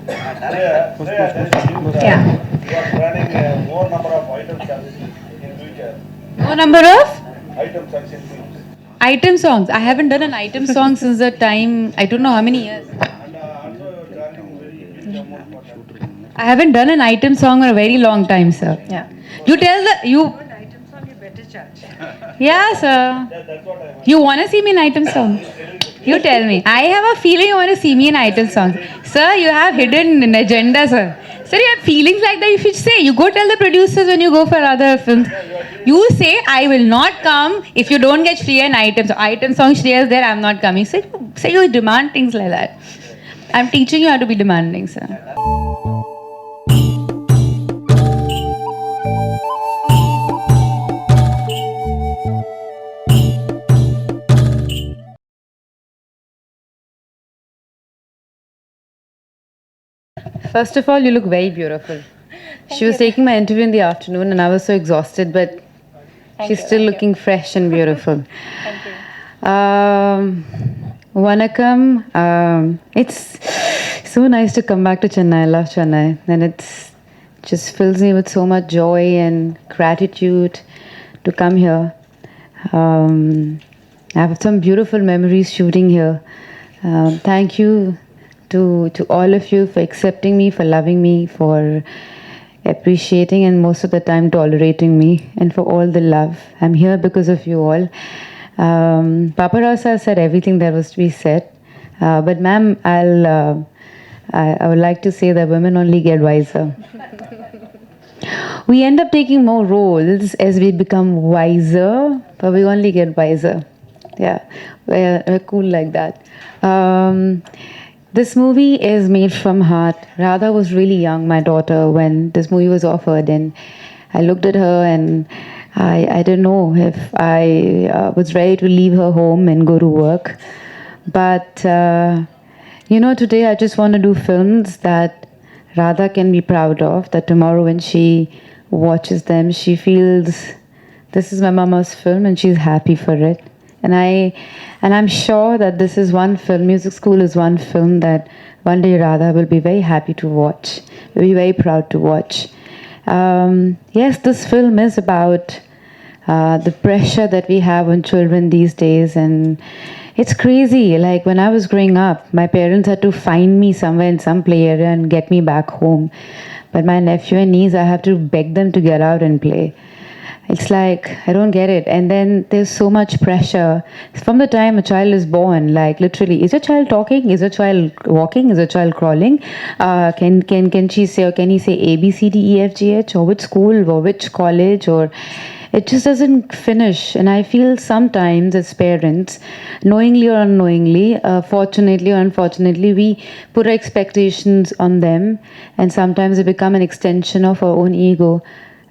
Yeah. You are planning more number of items in future. More number of Items and films. item songs. I haven't done an item song since the time, I don't know how many years. And also charging very huge amount for that. I haven't done an item song for a very long time, sir. Yeah. You tell the you. Yeah, sir. That's what I want. You want to see me in item song? You tell me. I have a feeling you want to see me in item songs. Sir, you have hidden an agenda, sir. Sir, you have feelings like that. You should say. You go tell the producers when you go for other films. You say, I will not come if you don't get Shriya in item. So item song Shriya is there, I'm not coming. Say you demand things like that. I'm teaching you how to be demanding, sir. First of all, you look very beautiful. She was taking my interview in the afternoon and I was so exhausted, but she's still looking fresh and beautiful. Vanakkam. It's so nice to come back to Chennai. I love Chennai. And it's just fills me with so much joy and gratitude to come here. I have some beautiful memories shooting here. Thank you to all of you for accepting me, for loving me, for appreciating and most of the time tolerating me, and for all the love. I'm here because of you all. Papa Rasa said everything that was to be said, but ma'am, I would like to say that women only get wiser. We end up taking more roles as we become wiser, but we only get wiser. Yeah, we're cool like that. This movie is made from heart. Radha was really young, my daughter, when this movie was offered, and I looked at her and I didn't know if I was ready to leave her home and go to work. But today I just want to do films that Radha can be proud of, that tomorrow when she watches them, she feels this is my mama's film and she's happy for it. And I'm sure that this is one film, Music School is one film that one day Radha will be very happy to watch, will be very proud to watch. Yes, this film is about the pressure that we have on children these days, and it's crazy. Like when I was growing up, my parents had to find me somewhere in some play area and get me back home. But my nephew and niece, I have to beg them to get out and play. It's like, I don't get it. And then there's so much pressure. From the time a child is born, like literally, is a child talking? Is a child walking? Is a child crawling? Can she say, or can he say A, B, C, D, E, F, G, H? Or which school, or which college, or it just doesn't finish. And I feel sometimes as parents, knowingly or unknowingly, fortunately or unfortunately, we put our expectations on them, and sometimes they become an extension of our own ego.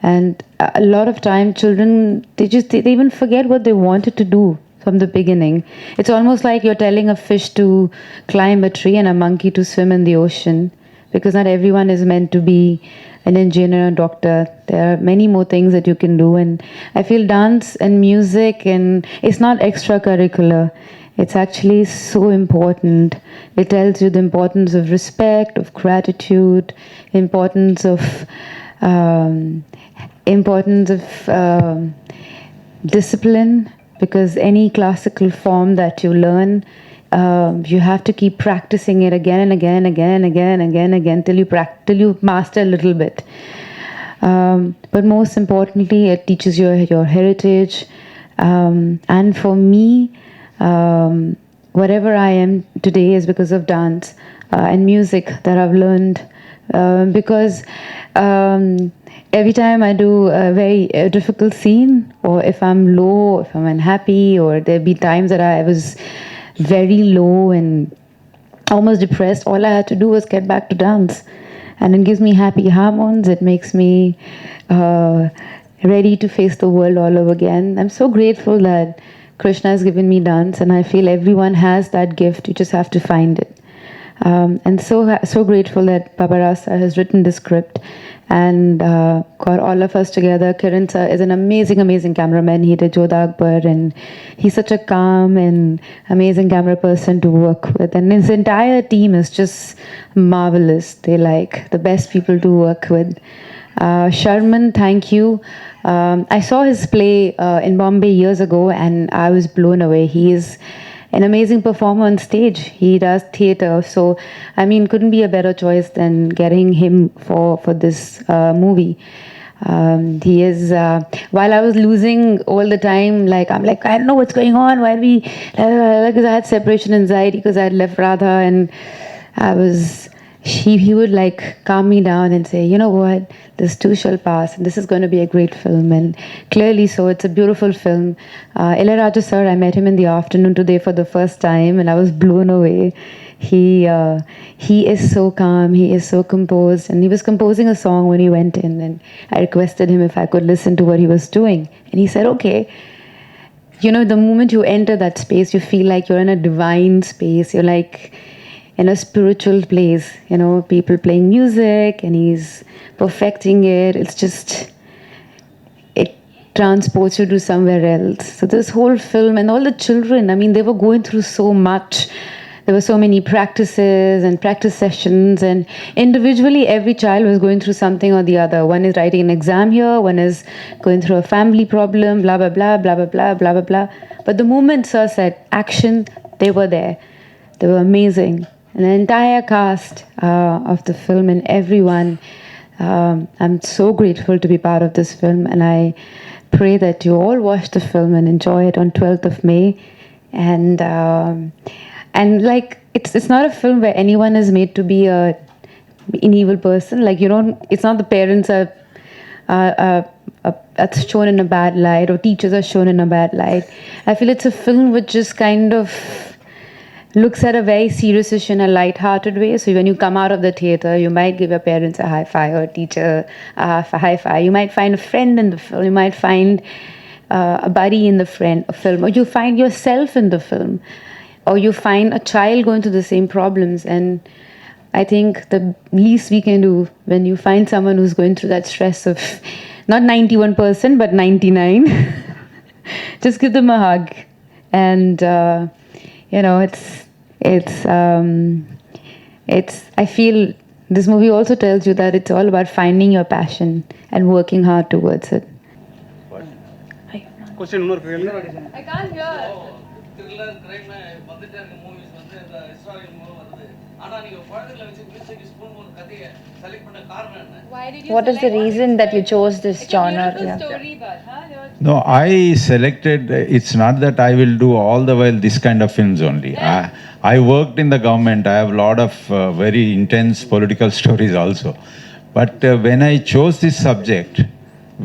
And a lot of time children, they even forget what they wanted to do from the beginning. It's almost like you're telling a fish to climb a tree and a monkey to swim in the ocean, because not everyone is meant to be an engineer or doctor. There are many more things that you can do, and I feel dance and music, and it's not extracurricular. It's actually so important. It tells you the importance of respect, of gratitude, importance of discipline, because any classical form that you learn, you have to keep practicing it again and again and again and again and again and again till you master a little bit. But most importantly, it teaches you your heritage. And for me, whatever I am today is because of dance and music that I've learned. Because every time I do a very difficult scene, or if I'm low, if I'm unhappy, or there be times that I was very low and almost depressed, all I had to do was get back to dance. And it gives me happy hormones. It makes me ready to face the world all over again. I'm so grateful that Krishna has given me dance, and I feel everyone has that gift. You just have to find it. And so grateful that Papa Rasa has written the script, and got all of us together. Kiran sir is an amazing, amazing cameraman. He did Jodha Akbar, and he's such a calm and amazing camera person to work with. And his entire team is just marvelous. They like the best people to work with. Sharman, thank you. I saw his play in Bombay years ago, and I was blown away. He is an amazing performer on stage. He does theater, so I mean, couldn't be a better choice than getting him for this movie. He is. While I was losing all the time, like I'm like, I don't know what's going on. Why are we? Because I had separation anxiety because I had left Radha, and I was. He would like calm me down and say, you know what, this too shall pass, and this is going to be a great film. And clearly, so it's a beautiful film. Ilayaraja sir, I met him in the afternoon today for the first time, and I was blown away. He is so calm, he is so composed, and he was composing a song when he went in, and I requested him if I could listen to what he was doing, and he said, okay. You know, the moment you enter that space, you feel like you're in a divine space. You're like in a spiritual place, you know, people playing music and he's perfecting it. It's just, it transports you to somewhere else. So this whole film and all the children, I mean, they were going through so much. There were so many practices and practice sessions, and individually every child was going through something or the other. One is writing an exam here, one is going through a family problem, blah, blah, blah, blah, blah, blah, blah, blah, blah. But the moment sir said action, they were there. They were amazing. And the entire cast of the film and everyone, I'm so grateful to be part of this film, and I pray that you all watch the film and enjoy it on 12th of May. And like it's not a film where anyone is made to be an evil person. Like you don't. It's not the parents are shown in a bad light or teachers are shown in a bad light. I feel it's a film which just kind of looks at a very serious issue in a light-hearted way. So when you come out of the theater, you might give your parents a high five or a teacher a high five. You might find a friend in the film. You might find a buddy in the film, or you find yourself in the film, or you find a child going through the same problems. And I think the least we can do when you find someone who's going through that stress of not 91%, but 99, just give them a hug. And, you know, I feel this movie also tells you that it's all about finding your passion and working hard towards it. Question I can't hear. Thriller, crime, வந்துட்டே இருக்க movies வந்து இந்த historical movie வருது. ஆனா நீங்க குழந்தைகளை வச்சு music spoon ஒரு கதையை செலக்ட் பண்ண காரணம் என்ன? Why did you What is the reason that you chose this genre? It's a beautiful story, but No, I selected, it's not that I will do all the while this kind of films only. I worked in the government. I have a lot of very intense political stories also. But when I chose this subject,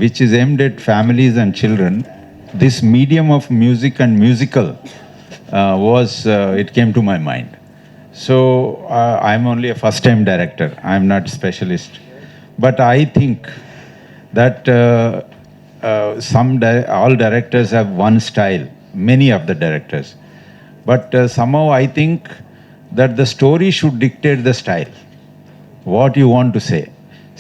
which is aimed at families and children, this medium of music and musical it came to my mind. So I'm only a first-time director. I'm not specialist. But I think that all directors have one style, many of the directors. But somehow I think that the story should dictate the style, what you want to say.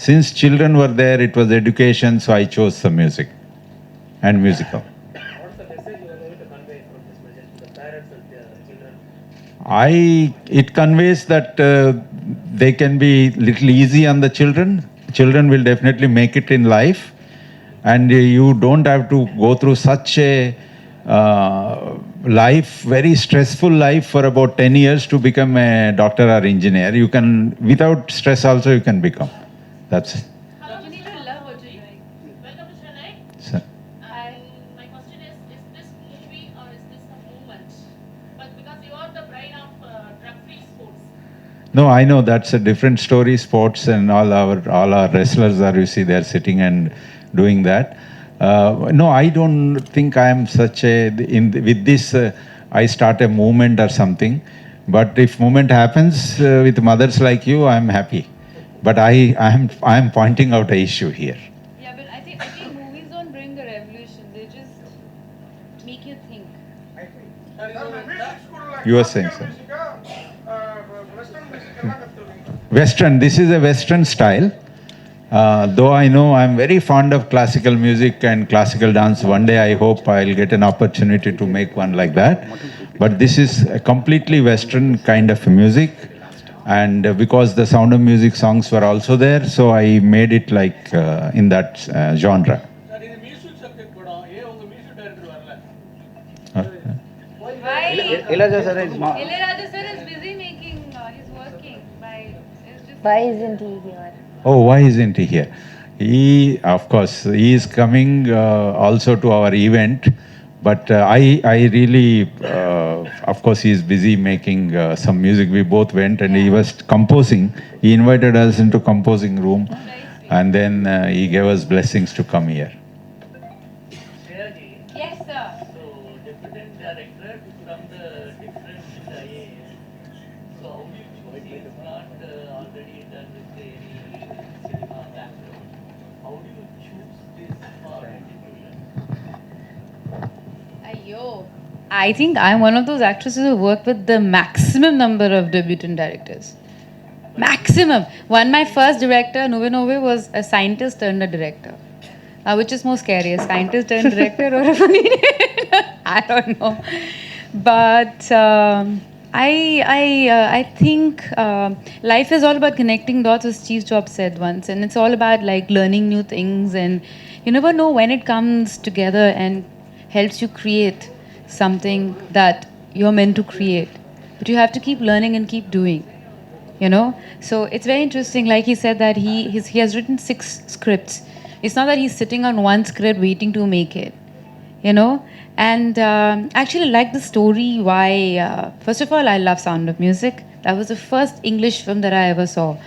Since children were there, it was education, so I chose the music and musical. What's the message you are going to convey from this message to the parents and the children? It conveys that they can be little easy on the children. Children will definitely make it in life, and you don't have to go through such a life, very stressful life for about 10 years to become a doctor or engineer. You can, without stress also, you can become. That's it. how you need to love what you're doing. Welcome to Chennai. So, My question is this movie or is this a movement? But because you are the bride of drug-free sports. no, I know that's a different story. Sports and all our wrestlers are, you see, they're sitting and doing that. No, I don't think I am such a. With this, I start a movement or something. But if movement happens with mothers like you, I am happy. But I am pointing out an issue here. Yeah, but I think movies don't bring the revolution. They just make you think. You were saying so. Western. This is a Western style. Though I know I'm very fond of classical music and classical dance, one day I hope I'll get an opportunity to make one like that. But this is a completely Western kind of music. And because the Sound of Music songs were also there, so I made it like in that genre. Sir இது music subject படம் ஏன் உங்க music director வரல? Why? Ilaja sir is Ilayaraja sir is busy making, he's working. It's just Why isn't he here? Oh, why isn't he here? He, of course, he is coming also to our event. But I really, of course, he is busy making some music. We both went and he was composing. He invited us into composing room, and then he gave us blessings to come here. Shreyaji, Yes, sir. so deputy director from the different IAS. So how do you choose? You have not already done with any cinema background. How do you choose this for particular? Ayyo. I think I'm one of those actresses who work with the maximum number of debutant directors. Maximum. My first director, Nove, was a scientist turned a director. Which is more scary, a scientist turned director or a funny I don't know. But I think life is all about connecting dots, as Steve Jobs said once, and it's all about like learning new things, and you never know when it comes together and helps you create something that you're meant to create. But you have to keep learning and keep doing. You know, so it's very interesting. Like he said that he has written 6 scripts. It's not that he's sitting on one script waiting to make it. You know, and actually like the story. Why? First of all, I love Sound of Music. That was the first English film that I ever saw.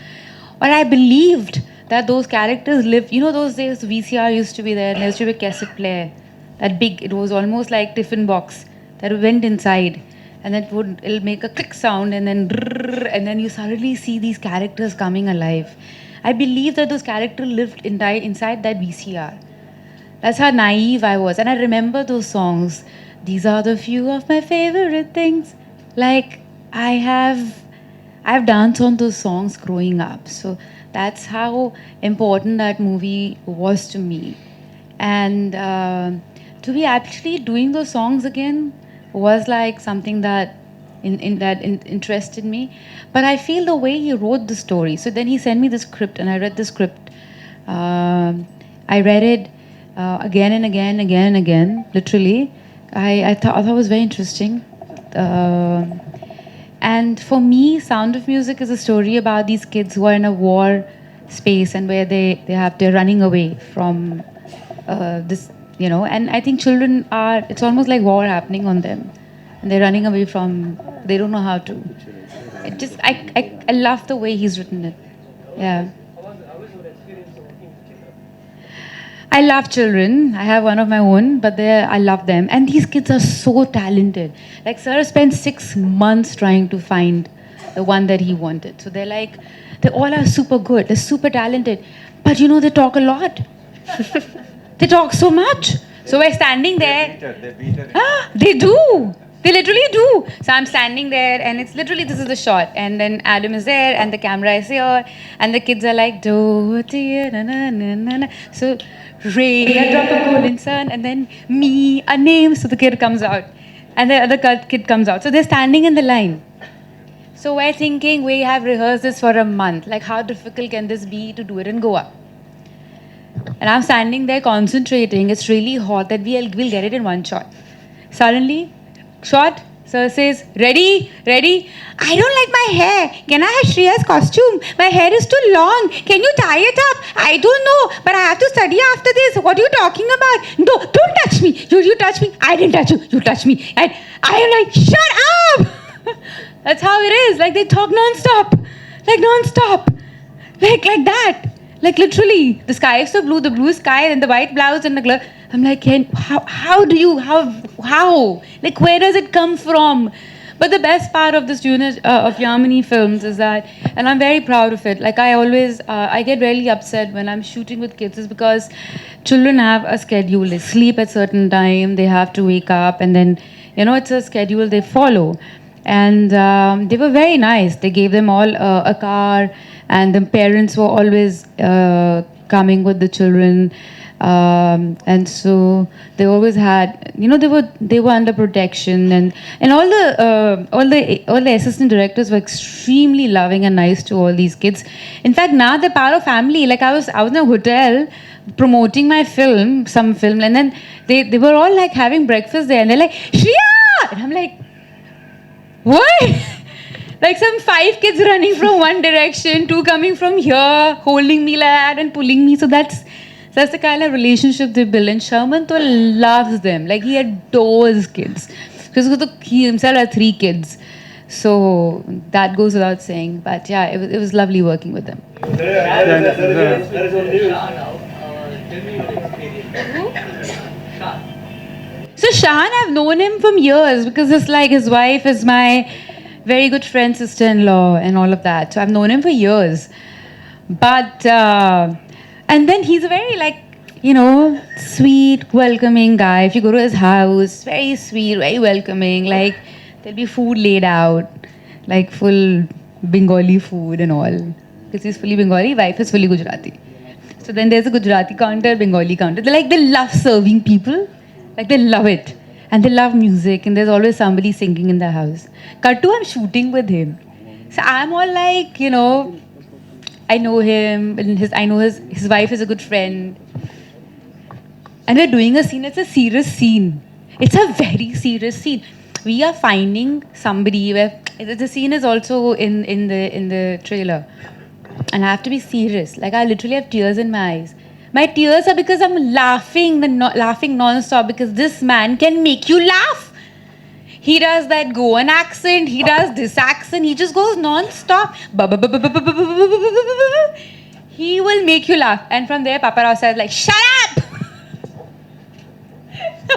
But I believed that those characters lived. You know, those days VCR used to be there, and there used to be a cassette player. That big, it was almost like tiffin box that went inside, and it'll make a click sound, and then you suddenly see these characters coming alive. I believe that those characters lived inside that VCR. That's how naive I was, and I remember those songs. These are the few of my favorite things. Like I've danced on those songs growing up, so that's how important that movie was to me. And to be actually doing those songs again was like something that interested me. But I feel the way he wrote the story. So then he sent me the script, and I read the script. I read it again and again, literally. I thought it was very interesting. And for me, Sound of Music is a story about these kids who are in a war space, and where they're running away from this, you know. And I think children are, it's almost like war happening on them, and they're running away from, they don't know how to. It just, I love the way he's written it. Yeah. How was your experience working with children? I love children. I have one of my own, but I love them. And these kids are so talented. Like, sir spent 6 months trying to find the one that he wanted. So they're like, they all are super good. They're super talented. But you know, they talk a lot. They talk so much. So we're standing there. They do. They literally do. So I'm standing there, and it's literally, this is the shot. And then Adam is there, and the camera is here, and the kids are like, do, dear, na, na, na, na, na. So Ray, a drop of golden sun, and then me, a name. So the kid comes out, and the other kid comes out. So they're standing in the line. So we're thinking, we have rehearsed this for a month. Like, how difficult can this be to do it in Goa? And I'm standing there concentrating. It's really hot that we'll get it in one shot. Suddenly, shot, sir says, ready? I don't like my hair. Can I have Shriya's costume? My hair is too long. Can you tie it up? I don't know, but I have to study after this. What are you talking about? No, don't touch me. You touch me. I didn't touch you. You touched me. And I am like, shut up. That's how it is. Like, they talk non-stop. Like that. Like, literally, the sky is so blue, the blue sky, and the white blouse, and the glove. I'm like, how? Like, where does it come from? But the best part of this unit of Yamini films is that, and I'm very proud of it, like, I get really upset when I'm shooting with kids, is because children have a schedule. They sleep at certain time, they have to wake up, and then, you know, it's a schedule they follow. And they were very nice. They gave them all a car, and the parents were always coming with the children. And so they always had, they were under protection, and all the assistant directors were extremely loving and nice to all these kids. In fact, now they're part of family. Like I was in a hotel promoting my film, some film, and then they were all like having breakfast there, and they're like, Shriya! And I'm like, what? Like some 5 kids running from one direction, 2 coming from here, holding me like that and pulling me. So that's the kind of relationship they build. And Sharman to loves them. Like he adores kids. Because he himself had 3 kids. So that goes without saying. But yeah, it was lovely working with them. There is only Tell me your experience. Shan. So Shan, I've known him from years because it's like his wife is my very good friend, sister-in-law, and all of that. So I've known him for years. But and then he's a very sweet, welcoming guy. If you go to his house, very sweet, very welcoming. Like there'll be food laid out, like full Bengali food and all. Because he's fully Bengali, wife is fully Gujarati. So then there's a Gujarati counter, Bengali counter. They love serving people. Like they love it. And they love music, and there's always somebody singing in the house. Kattu, I'm shooting with him. So I'm all like, I know him, and I know his wife is a good friend. And we're doing a scene, it's a serious scene. It's a very serious scene. We are finding somebody where the scene is also in the trailer. And I have to be serious. Like I literally have tears in my eyes. My tears are because I'm laughing non-stop because this man can make you laugh. He does that Goan accent, he does this accent, he just goes non-stop. He will make you laugh. And from there, Papa Rao says like, shut up!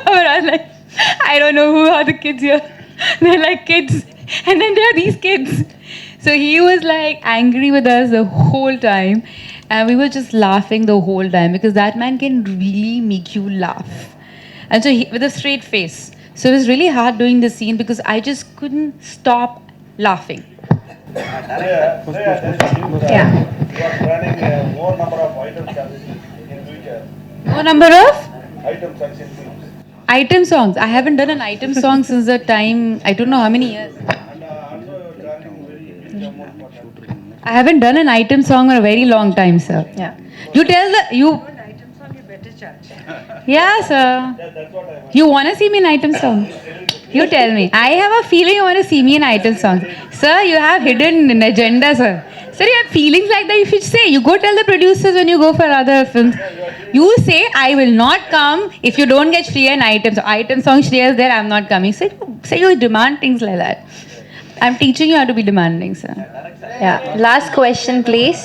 I was like, I don't know who are the kids here. They're like kids. And then there are these kids. So he was like angry with us the whole time. And we were just laughing the whole time because that man can really make you laugh. And so with a straight face. So it was really hard doing the scene because I just couldn't stop laughing. Yeah. You are planning more number of items in future. No number of Items and films. item songs. I haven't done an item song since the time, I don't know how many years. And also planning very huge amount for that. I haven't done an item song for a very long time, sir. Yeah. You tell you. Yeah, sir. That's what I want. You want to see me in item song? You tell me. I have a feeling you want to see me in item song. Sir, you have hidden an agenda, sir. Sir, you have feelings like that. You should say. You go tell the producers when you go for other films. You say, I will not come if you don't get Shriya in item song. Item song, Shriya is there, I'm not coming. Say you demand things like that. I'm teaching you how to be demanding, sir. Yeah. Last question, please.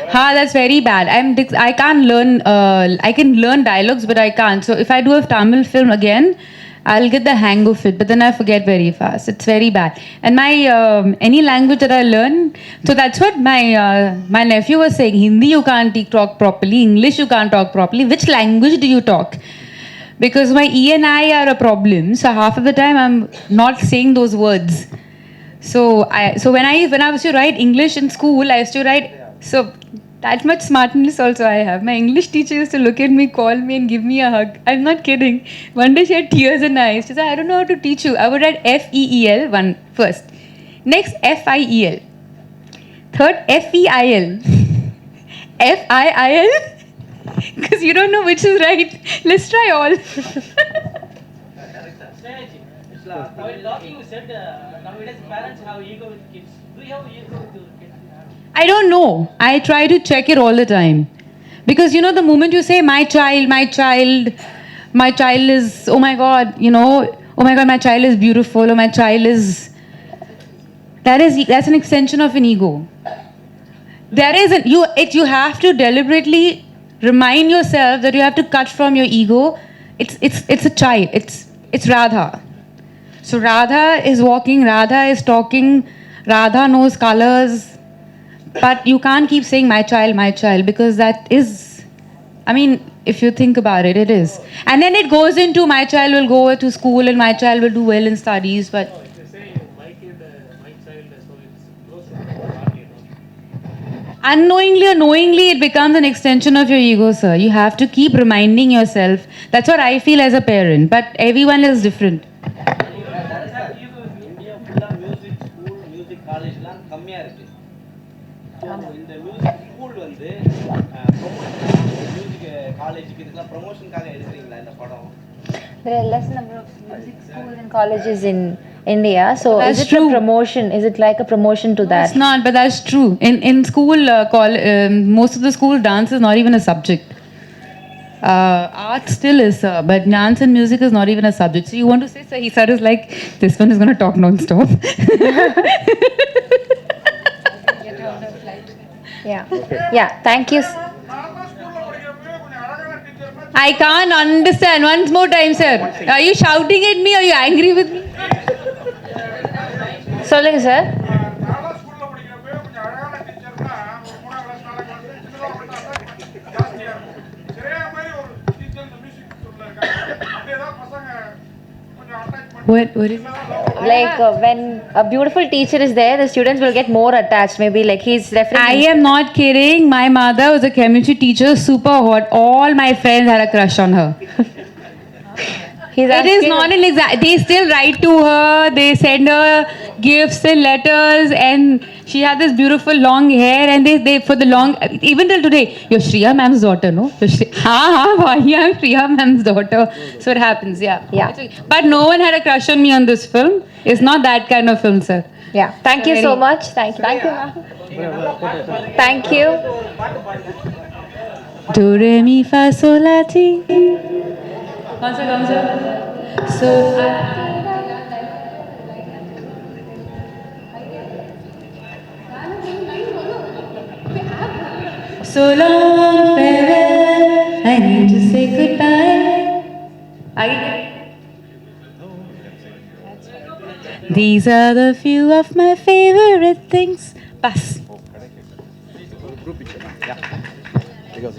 Huh? That's very bad. I can't learn. I can learn dialogues, but I can't. So if I do a Tamil film again, I'll get the hang of it. But then I forget very fast. It's very bad. And my any language that I learn, so that's what my nephew was saying. Hindi you can't talk properly. English you can't talk properly. Which language do you talk? Because my E and I are a problem. So half of the time I'm not saying those words. So when I used to write English in school, I used to write. So that much smartness also I have. My English teacher used to look at me, call me and give me a hug. I'm not kidding. One day she had tears in her eyes. She said, I don't know how to teach you. I would write F-E-E-L first. Next, F-I-E-L. Third, F-E-I-L. F-I-I-L. Because you don't know which is right. Let's try all. While talking, you said nowadays parents have ego with kids. Do you have ego with your kids? I don't know. I try to check it all the time. Because, the moment you say, my child is, oh my God, oh my God, my child is beautiful, or my child is, that's an extension of an ego. You have to deliberately remind yourself that you have to cut from your ego. It's a child. It's Radha. So Radha is walking, Radha is talking, Radha knows colors. But you can't keep saying my child, because that is, if you think about it, it is. And then it goes into my child will go to school and my child will do well in studies, but... If you say my kid, my child, so it's close to the heart, Unknowingly or knowingly, it becomes an extension of your ego, sir. You have to keep reminding yourself. That's what I feel as a parent. But everyone is different. India ஃபுல்லாக music school music காலேஜ்லாம் கம்மியாக இருக்குது. So இந்த music school வந்து music காலேஜுக்கு இதுக்கெல்லாம் ப்ரொமோஷனுக்காக எடுக்கிறீங்களா இந்த படம்? There are less number of music schools and colleges in India. So That's is it true. a promotion? Is it like a promotion to that? It's not, but that's true. In school, most of the school, dance is not even a subject. Art still is, but dance and music is not even a subject. So you want to say, sir, sir is like, this one is going to talk non-stop. Yeah. Yeah. Thank you. I can't understand. Once more time, sir. Are you shouting at me? Are you angry with me? சொல்லுங்க sir. What is it? Like when a beautiful teacher is there, the students will get more attached. Maybe like he's referring. I am not kidding. My mother was a chemistry teacher, super hot. All my friends had a crush on her. He's It is asking- not an exact. They still write to her. They send her gifts and letters, and she had this beautiful long hair. And they for the long, even till today, you're Shriya ma'am's daughter, no? I'm Shriya ma'am's daughter. So it happens, yeah. Yeah. It's okay. But no one had a crush on me on this film. It's not that kind of film, sir. Yeah. Thank you so much. Thank you. Thank you, ma'am. Thank you. Do re mi fa sol la ti. Kaun sa? So so long farewell. I need to say goodbye. These are the few of my favorite things. Pass. Because